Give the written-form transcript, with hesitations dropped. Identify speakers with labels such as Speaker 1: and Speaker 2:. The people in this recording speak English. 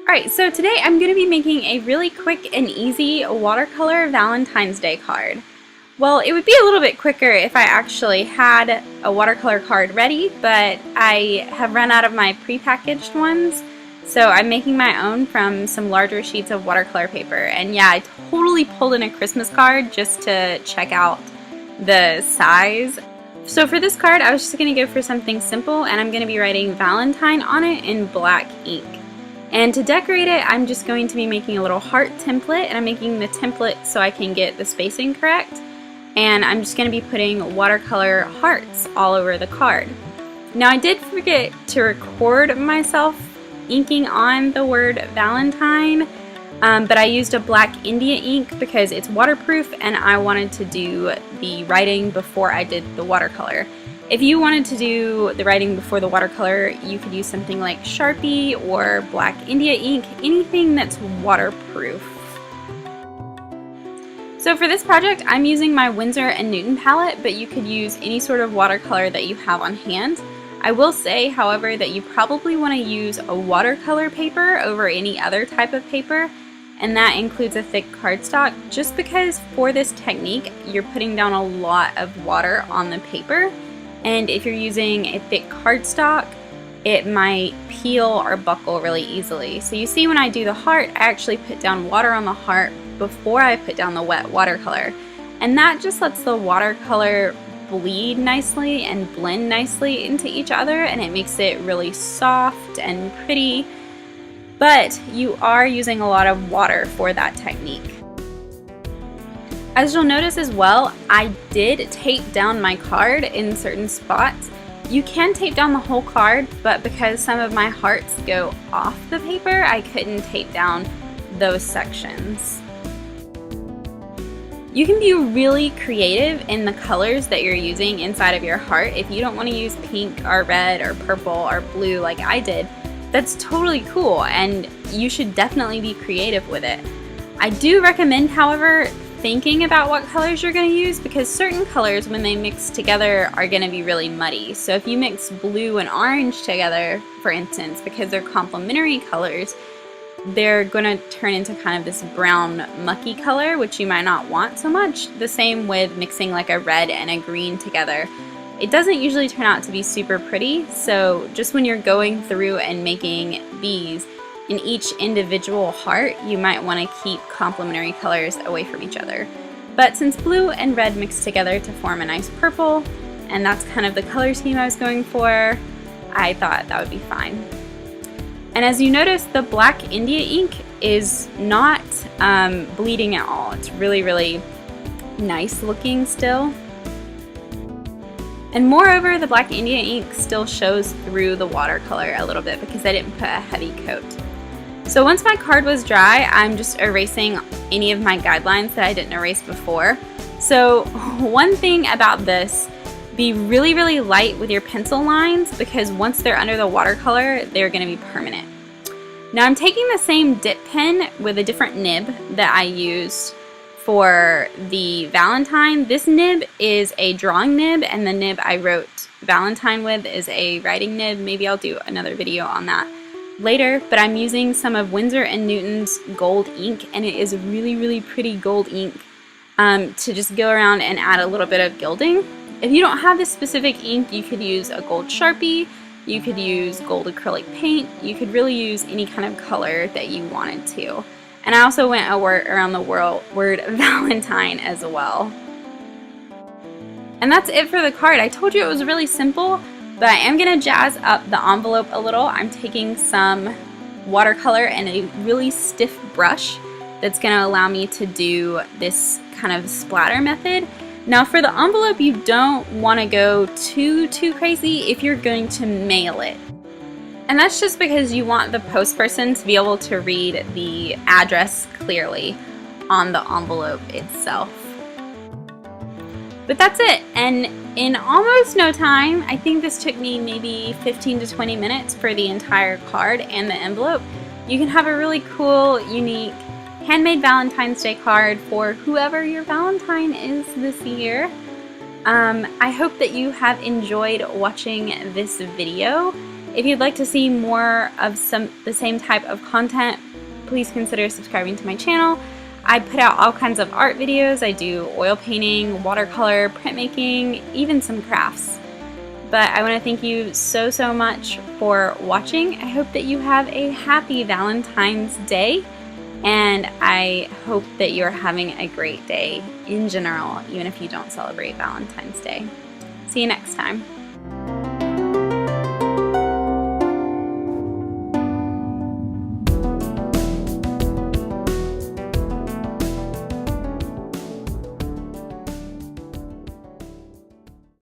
Speaker 1: Alright, so today I'm going to be making a really quick and easy watercolor Valentine's Day card. Well, it would be a little bit quicker if I actually had a watercolor card ready, but I have run out of my prepackaged ones, so I'm making my own from some larger sheets of watercolor paper. And yeah, I totally pulled in a Christmas card just to check out the size. So for this card, I was just going to go for something simple, and I'm going to be writing Valentine on it in black ink. And to decorate it, I'm just going to be making a little heart template, and I'm making the template so I can get the spacing correct. And I'm just going to be putting watercolor hearts all over the card. Now, I did forget to record myself inking on the word Valentine, but I used a black India ink because it's waterproof and I wanted to do the writing before I did the watercolor. If you wanted to do the writing before the watercolor, you could use something like Sharpie or black India ink, anything that's waterproof. So for this project, I'm using my Winsor & Newton palette, but you could use any sort of watercolor that you have on hand. I will say, however, that you probably want to use a watercolor paper over any other type of paper, and that includes a thick cardstock, just because for this technique, you're putting down a lot of water on the paper. And if you're using a thick cardstock, it might peel or buckle really easily. So you see when I do the heart, I actually put down water on the heart before I put down the wet watercolor. And that just lets the watercolor bleed nicely and blend nicely into each other, and it makes it really soft and pretty. But you are using a lot of water for that technique. As you'll notice as well, I did tape down my card in certain spots. You can tape down the whole card, but because some of my hearts go off the paper, I couldn't tape down those sections. You can be really creative in the colors that you're using inside of your heart. If you don't want to use pink or red or purple or blue like I did, that's totally cool, and you should definitely be creative with it. I do recommend, however, thinking about what colors you're going to use, because certain colors, when they mix together, are going to be really muddy. So if you mix blue and orange together, for instance, because they're complementary colors, they're going to turn into kind of this brown mucky color, which you might not want so much. The same with mixing like a red and a green together. It doesn't usually turn out to be super pretty, so just when you're going through and making these, in each individual heart, you might want to keep complementary colors away from each other. But since blue and red mix together to form a nice purple, and that's kind of the color scheme I was going for, I thought that would be fine. And as you notice, the black India ink is not bleeding at all. It's really, really nice looking still. And moreover, the black India ink still shows through the watercolor a little bit because I didn't put a heavy coat. So once my card was dry, I'm just erasing any of my guidelines that I didn't erase before. So one thing about this, be really, really light with your pencil lines, because once they're under the watercolor, they're going to be permanent. Now I'm taking the same dip pen with a different nib that I used for the Valentine. This nib is a drawing nib, and the nib I wrote Valentine with is a writing nib. Maybe I'll do another video on that later, but I'm using some of Winsor & Newton's gold ink, and it is really, really pretty gold ink to just go around and add a little bit of gilding. If you don't have this specific ink, you could use a gold Sharpie, you could use gold acrylic paint, you could really use any kind of color that you wanted to. And I also went around the word Valentine as well. And that's it for the card. I told you it was really simple, but I am going to jazz up the envelope a little. I'm taking some watercolor and a really stiff brush that's going to allow me to do this kind of splatter method. Now for the envelope, you don't want to go too crazy if you're going to mail it. And that's just because you want the post person to be able to read the address clearly on the envelope itself. But that's it, and in almost no time, I think this took me maybe 15 to 20 minutes for the entire card and the envelope, you can have a really cool, unique, handmade Valentine's Day card for whoever your Valentine is this year. I hope that you have enjoyed watching this video. If you'd like to see more of the same type of content, please consider subscribing to my channel. I put out all kinds of art videos. I do oil painting, watercolor, printmaking, even some crafts. But I want to thank you so much for watching. I hope that you have a happy Valentine's Day, and I hope that you're having a great day in general, even if you don't celebrate Valentine's Day. See you next time.